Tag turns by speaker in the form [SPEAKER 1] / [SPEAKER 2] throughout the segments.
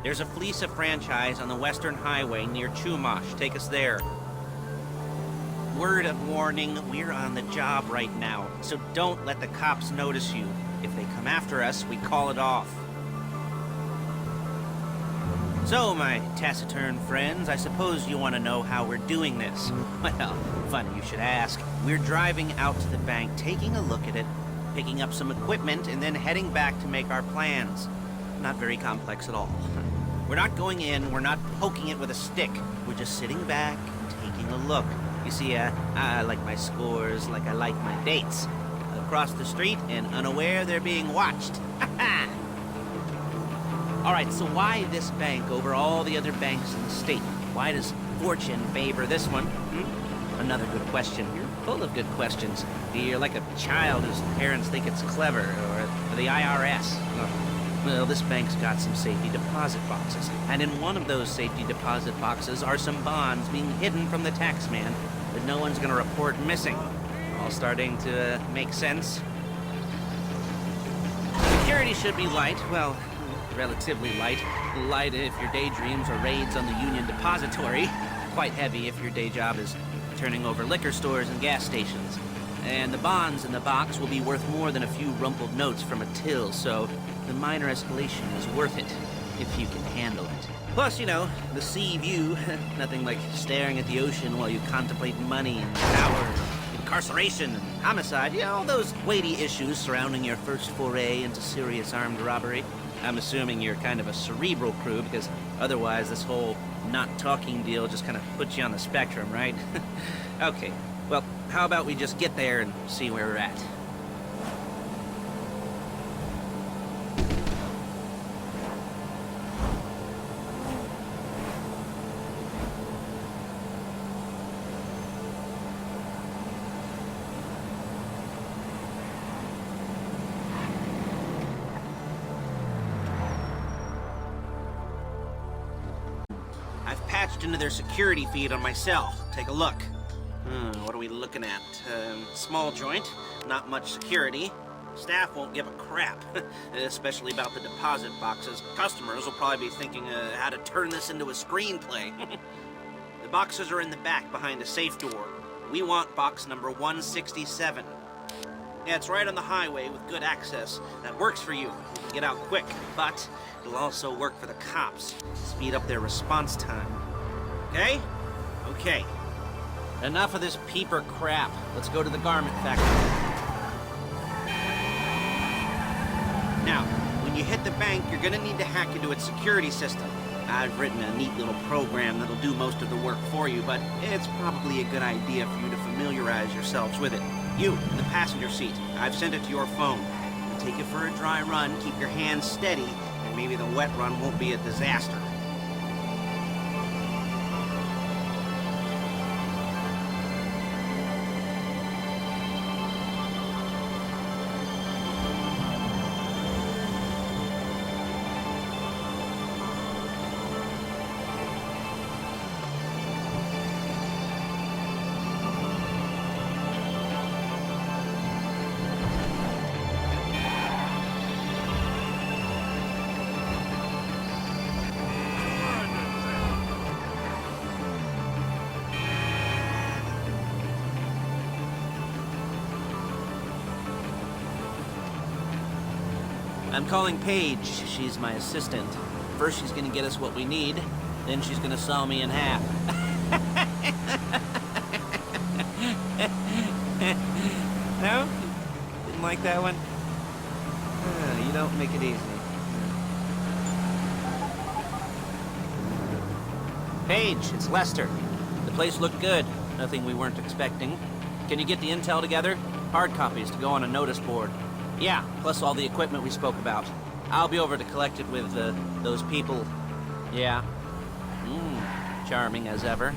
[SPEAKER 1] There's a Fleeca franchise on the Western Highway near Chumash. Take us there. Word of warning, we're on the job right now, so don't let the cops notice you. If they come after us, we call it off. So, my taciturn friends, I suppose you want to know how we're doing this. Well, funny you should ask. We're driving out to the bank, taking a look at it, picking up some equipment, and then heading back to make our plans. Not very complex at all. We're not going in, we're not poking it with a stick. We're just sitting back and taking a look. You see, I like my scores like I like my dates. Across the street and unaware they're being watched. Ha-ha! Alright, so why this bank over all the other banks in the state? Why does fortune favor this one? Another good question. You're full of good questions. You're like a child whose parents think it's clever, or the IRS. Well, this bank's got some safety deposit boxes, and in one of those safety deposit boxes are some bonds being hidden from the tax man that no one's gonna report missing. All starting to make sense. Security should be light, well, relatively light. Light if your daydreams are raids on the Union Depository. Quite heavy if your day job is turning over liquor stores and gas stations. And the bonds in the box will be worth more than a few rumpled notes from a till, so the minor escalation is worth it, if you can handle it. Plus, you know, the sea view, nothing like staring at the ocean while you contemplate money and power, incarceration and homicide, you know, all those weighty issues surrounding your first foray into serious armed robbery. I'm assuming you're kind of a cerebral crew, because otherwise this whole not talking deal just kind of puts you on the spectrum, right? Okay, well, how about we just get there and see where we're at? I've patched into their security feed on my cell. Take a look. What are we looking at? Small joint, not much security. Staff won't give a crap, especially about the deposit boxes. Customers will probably be thinking how to turn this into a screenplay. The boxes are in the back behind a safe door. We want box number 167. Yeah, it's right on the highway with good access. That works for you. You can get out quick, but it'll also work for the cops. Speed up their response time. Okay? Okay. Enough of this peeper crap. Let's go to the garment factory. Now, when you hit the bank, you're gonna need to hack into its security system. I've written a neat little program that'll do most of the work for you, but it's probably a good idea for you to familiarize yourselves with it. You, in the passenger seat, I've sent it to your phone. Take it for a dry run, keep your hands steady, and maybe the wet run won't be a disaster. I'm calling Paige. She's my assistant. First she's gonna get us what we need, then she's gonna saw me in half. No? Didn't like that one? You don't make it easy. Paige, it's Lester. The place looked good. Nothing we weren't expecting. Can you get the intel together? Hard copies to go on a notice board. Yeah, plus all the equipment we spoke about. I'll be over to collect it with, those people. Yeah. Charming as ever.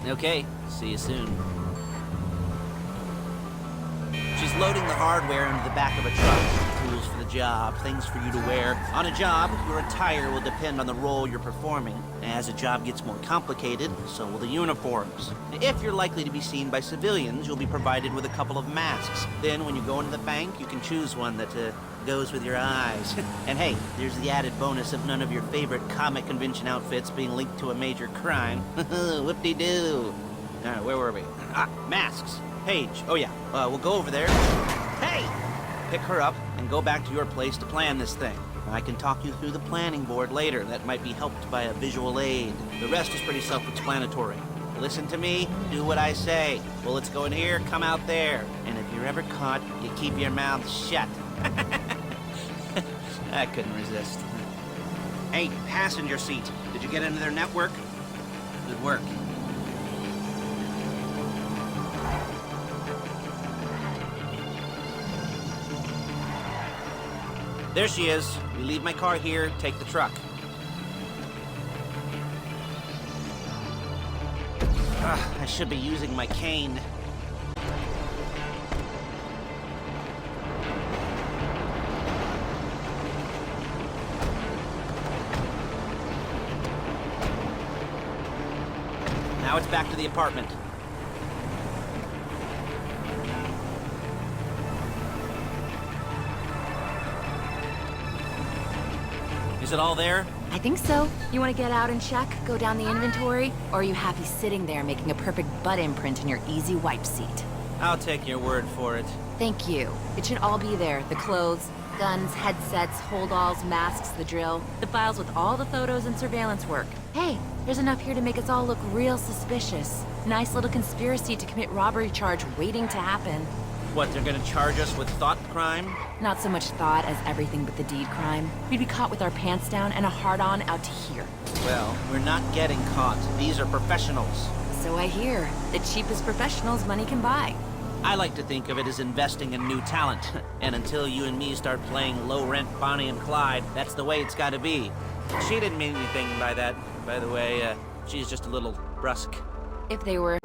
[SPEAKER 1] Okay, see you soon. She's loading the hardware into the back of a truck. Tools for the job, things for you to wear. On a job, your attire will depend on the role you're performing. As the job gets more complicated, so will the uniforms. If you're likely to be seen by civilians, you'll be provided with a couple of masks. Then when you go into the bank, you can choose one that goes with your eyes. And hey, there's the added bonus of none of your favorite comic convention outfits being linked to a major crime. Whoop-de-doo. Alright, where were we? Masks. Paige. Oh yeah, we'll go over there. Hey! Pick her up and go back to your place to plan this thing. I can talk you through the planning board later. That might be helped by a visual aid. The rest is pretty self-explanatory. Listen to me, do what I say. Bullets go in here, come out there. And if you're ever caught, you keep your mouth shut. I couldn't resist. Hey, passenger seat. Did you get into their network? Good work. There she is. You leave my car here, take the truck. I should be using my cane. Now it's back to the apartment. Is it all there?
[SPEAKER 2] I think so. You want to get out and check? Go down the inventory? Or are you happy sitting there making a perfect butt imprint in your easy wipe seat?
[SPEAKER 1] I'll take your word for it.
[SPEAKER 2] Thank you. It should all be there. The clothes, guns, headsets, holdalls, masks, the drill. The files with all the photos and surveillance work. Hey, there's enough here to make us all look real suspicious. Nice little conspiracy to commit robbery charge waiting to happen.
[SPEAKER 1] What, they're gonna charge us with thought crime?
[SPEAKER 2] Not so much thought as everything but the deed crime. We'd be caught with our pants down and a hard-on out to here.
[SPEAKER 1] Well, we're not getting caught. These are professionals.
[SPEAKER 2] So I hear. The cheapest professionals money can buy.
[SPEAKER 1] I like to think of it as investing in new talent. And until you and me start playing low-rent Bonnie and Clyde, that's the way it's gotta be. She didn't mean anything by that, by the way. She's just a little brusque.
[SPEAKER 2] If they were...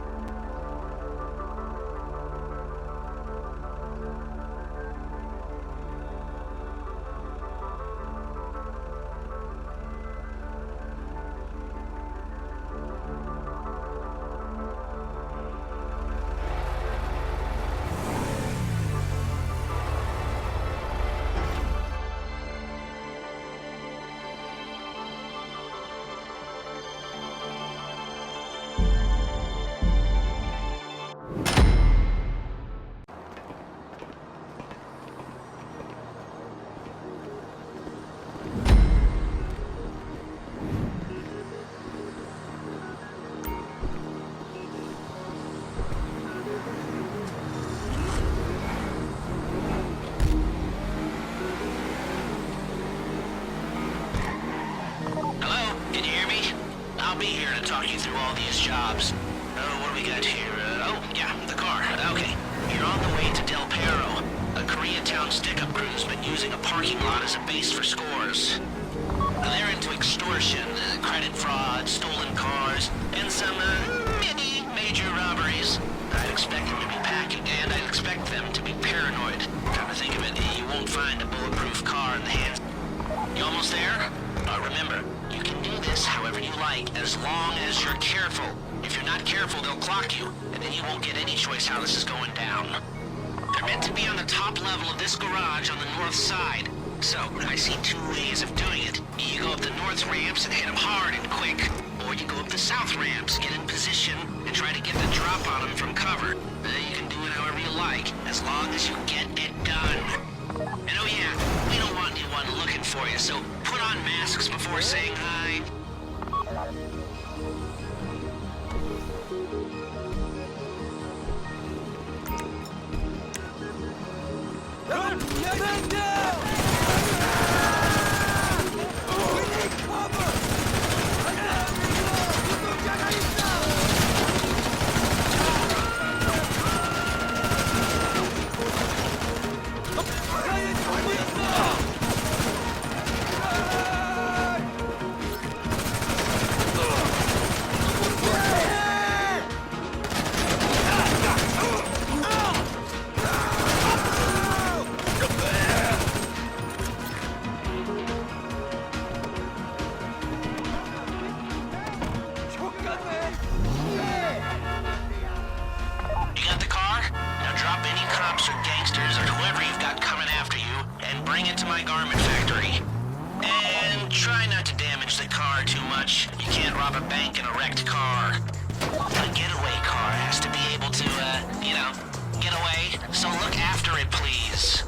[SPEAKER 1] I'll be here to talk you through all these jobs. What do we got here? Oh, yeah, the car. Okay. You're on the way to Del Perro. A Koreatown stick-up crew's been using a parking lot as a base for scores. They're into extortion, credit fraud, stolen cars, and some, many major robberies. I'd expect them to be packing, and I'd expect them to be paranoid. Come to think of it, you won't find a bulletproof car in the hands... You almost there? Remember, you can do this however you like, as long as you're careful. If you're not careful, they'll clock you, and then you won't get any choice how this is going down. They're meant to be on the top level of this garage on the north side. So, I see two ways of doing it. You go up the north ramps and hit them hard and quick, or you go up the south ramps, get in position, and try to get the drop on them from cover. You can do it however you like, as long as you get it done. And oh yeah, we don't want anyone looking for you, so put on masks before saying hi.
[SPEAKER 3] Man down! We need cover!
[SPEAKER 1] much. You can't rob a bank in a wrecked car. A getaway car has to be able to, get away. So look after it, please.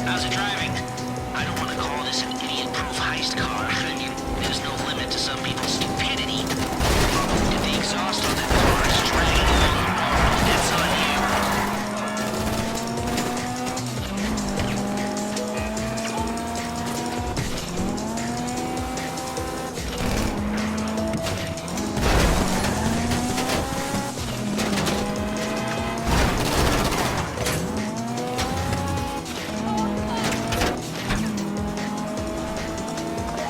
[SPEAKER 1] How's it driving? I don't want to call this an idiot-proof heist car. I mean, there's no limit to some people's stupidity. If the exhaust on that car is dragging along the road, that's on you.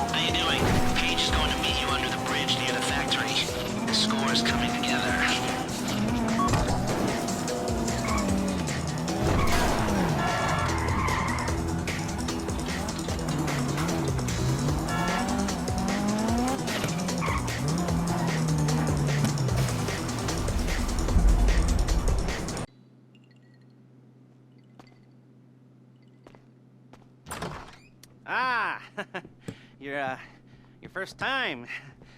[SPEAKER 1] How you doing? Paige is going to meet you under the bridge near the factory. The score is coming together. Ah, your first time.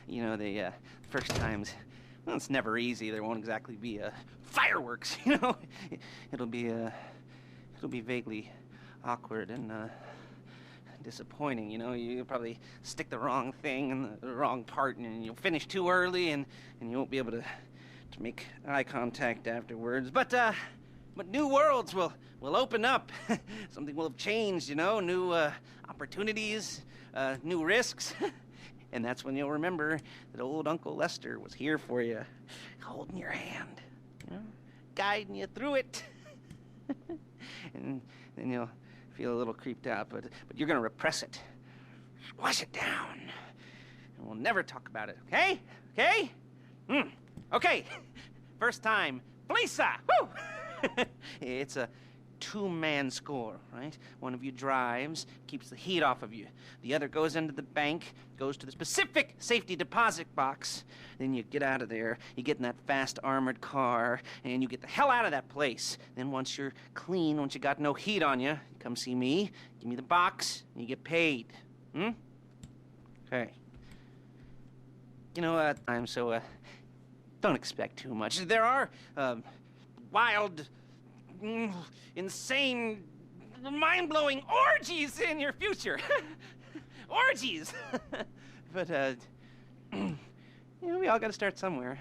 [SPEAKER 1] You know, the first times, well, it's never easy. There won't exactly be fireworks, you know. It'll be vaguely awkward and disappointing, you know. You'll probably stick the wrong thing in the wrong part, and you'll finish too early, and you won't be able to make eye contact afterwards. But new worlds will open up. Something will have changed, you know. New opportunities, new risks. And that's when you'll remember that old Uncle Lester was here for you, holding your hand, you know, guiding you through it. And then you'll feel a little creeped out, but you're gonna repress it, squash it down, and we'll never talk about it. Okay? Okay? Okay. First time, Fleeca. Woo! It's a two-man score, right? One of you drives, keeps the heat off of you. The other goes into the bank, goes to the specific safety deposit box. Then you get out of there, you get in that fast armored car, and you get the hell out of that place. Then once you're clean, once you got no heat on you, come see me, give me the box, and you get paid. Okay. You know, don't expect too much. There are, wild, insane, mind-blowing orgies in your future. Orgies! But, you know, we all gotta start somewhere.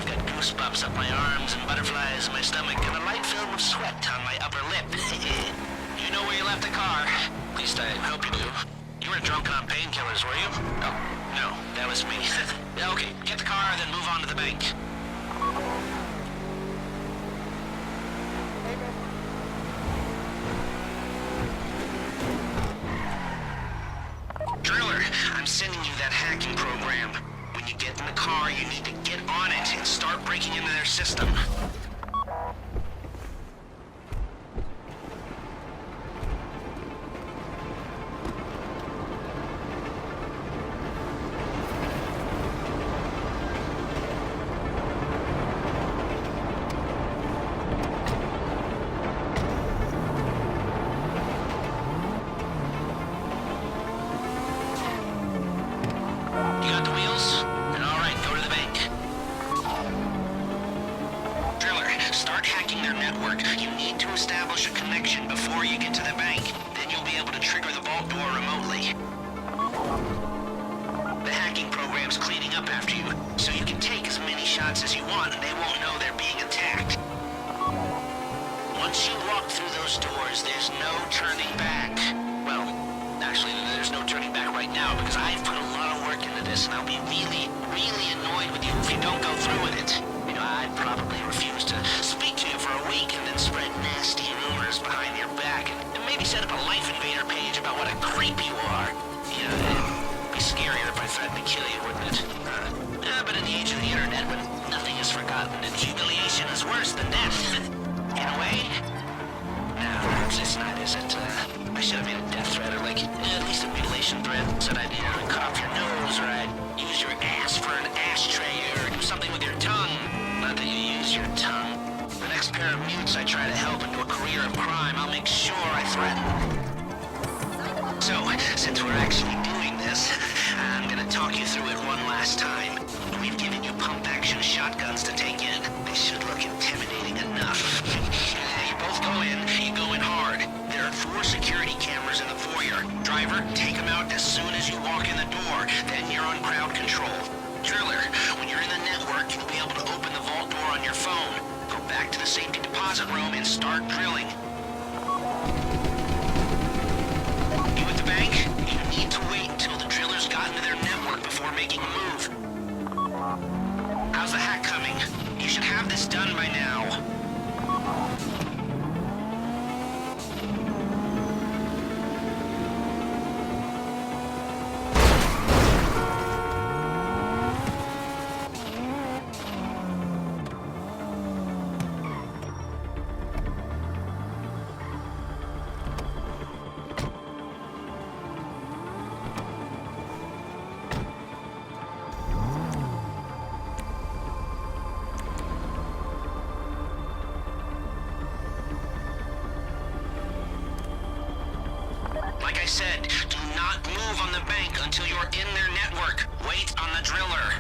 [SPEAKER 1] I've got goosebumps up my arms and butterflies in my stomach and a light film of sweat on my upper lip. You know where you left the car? At least I hope you do. You were drunk on painkillers, were you? Oh, no, that was me. Okay, get the car, then move on to the bank. Driller, I'm sending you that hacking program. When you get in the car, you need to get on it and start breaking into their system. You got the wheels? Then all right, go to the bank. Driller, start hacking their network. You need to establish a connection before you get to the bank. Then you'll be able to trigger the vault door remotely. The hacking program's cleaning up after you, so you can take as many shots as you want and they won't know they're being attacked. Once you walk through those doors, there's no turning back. Well, actually, there's no turning back right now because I've put a lot of work into this and I'll be really, really annoyed with you if you don't go through with it. You know, I'd probably refuse to speak to you for a week and then spread nasty rumors behind your back and maybe set up a Life Invader page about what a creep you are. You know, it'd be scarier if I threatened to kill you, wouldn't it? But in the age of the internet, when nothing is forgotten and humiliation is worse than death, in a way, no, it's not, is it? I should have made a death threat, or like, at least a mutilation threat. Said I'd, cut off your nose, or I'd use your ass for an ashtray, or do something with your tongue. Not that you use your tongue. The next pair of mutes I try to help into a career of crime, I'll make sure I threaten. So, since we're actually doing this, I'm gonna talk you through it one last time. We've given you pump-action shotguns to take in. They should look intimidating enough. You both go in, you go in hard. There are 4 security cameras in the foyer. Driver, take them out as soon as you walk in the door. Then you're on crowd control. Driller, when you're in the network, you'll be able to open the vault door on your phone. Go back to the safety deposit room and start drilling. You at the bank? You need to wait until the driller's gotten to their network before making a move. How's the hack coming? You should have this done by now. Like I said, do not move on the bank until you're in their network. Wait on the driller.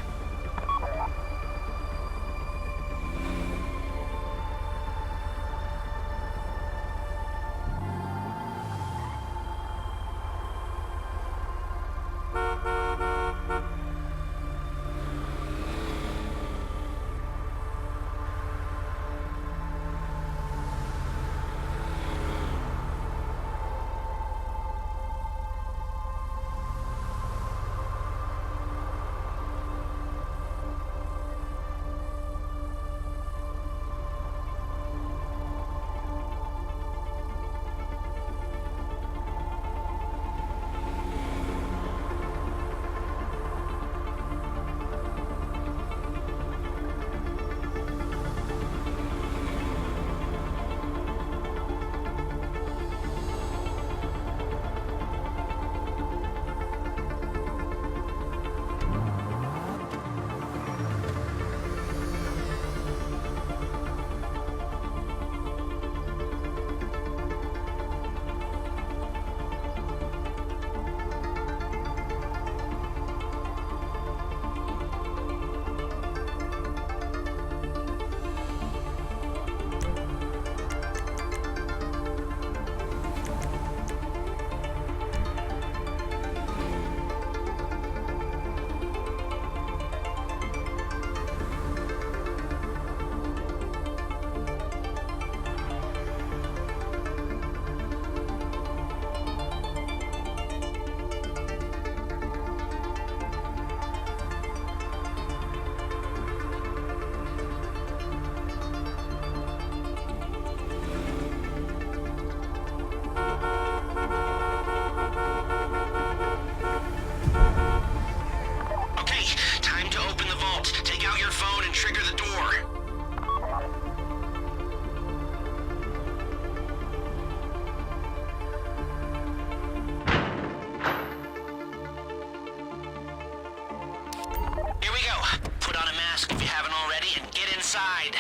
[SPEAKER 1] outside.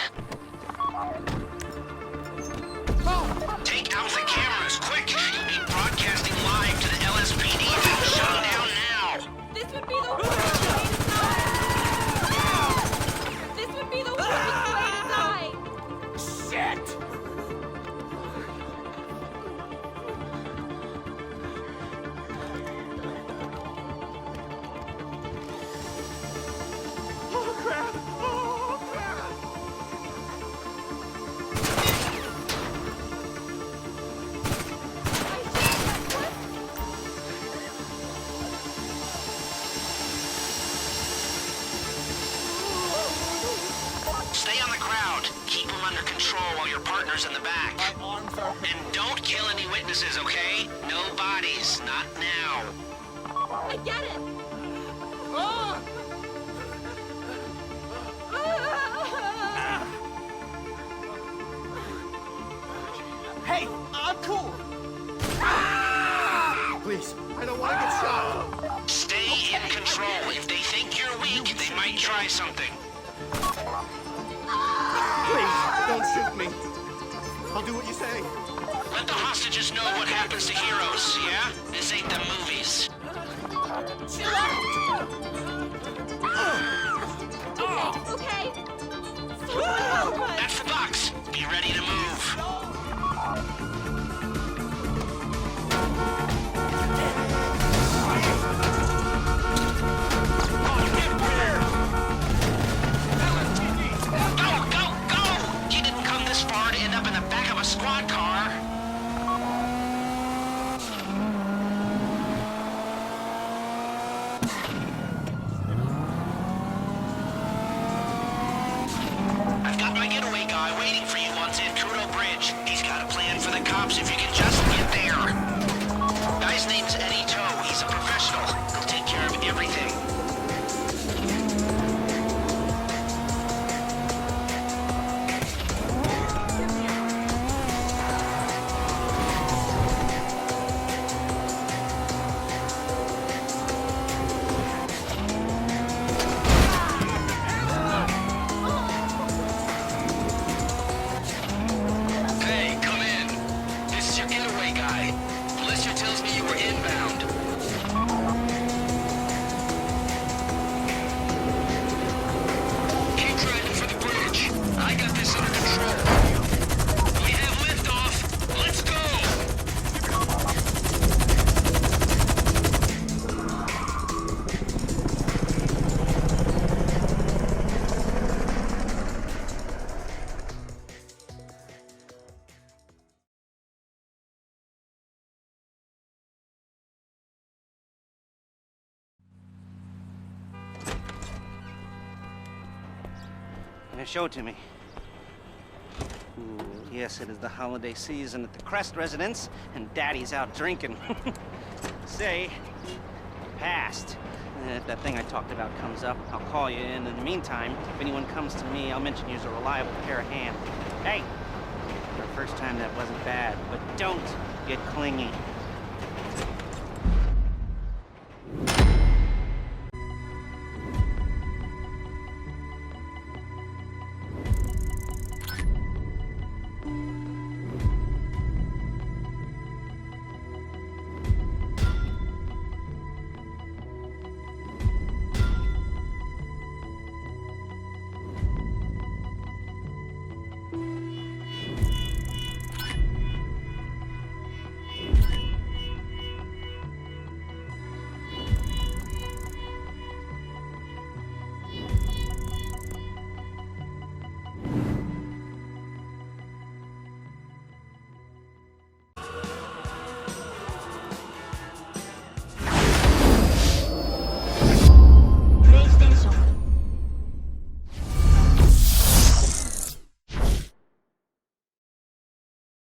[SPEAKER 1] Take out the cameras, quick! You'll be broadcasting live to the LSPD. Shut them down now!
[SPEAKER 2] This would be the worst way to die! This would be the worst way to die!
[SPEAKER 1] Shit!
[SPEAKER 3] Oh, crap! Oh, crap!
[SPEAKER 1] Stay on the crowd. Keep them under control while your partner's in the back.
[SPEAKER 3] My arms are...
[SPEAKER 1] And don't kill any witnesses, okay? No bodies, not now.
[SPEAKER 2] I get it!
[SPEAKER 3] Ah! Hey, I'm cool! Please, I don't want to get shot.
[SPEAKER 1] Stay in control. If they think you're weak, they might try something.
[SPEAKER 3] Please, don't shoot me. I'll do what you say.
[SPEAKER 1] Let the hostages know what happens to heroes, yeah? This ain't the movies.
[SPEAKER 2] Okay. Someone help us!
[SPEAKER 1] That's the box. Be ready to move. Go, go, go! You didn't come this far to end up in the back of a squad car. I've got my getaway guy waiting for you on San Trudeau Bridge. He's got a plan for the cops if you can just get there. Guy's name's Eddie Toe. He's a professional. He'll take care of everything. Hey, come in. This is your getaway guy. Blister tells me you were inbound. Keep driving for the bridge. I got this under control. We have liftoff. Let's go! Now show it to me. Ooh, yes, it is the holiday season at the Crest residence, and Daddy's out drinking. Say, passed. If that thing I talked about comes up, I'll call you in. In the meantime, if anyone comes to me, I'll mention you's a reliable pair of hands. Hey, for the first time that wasn't bad, but don't get clingy.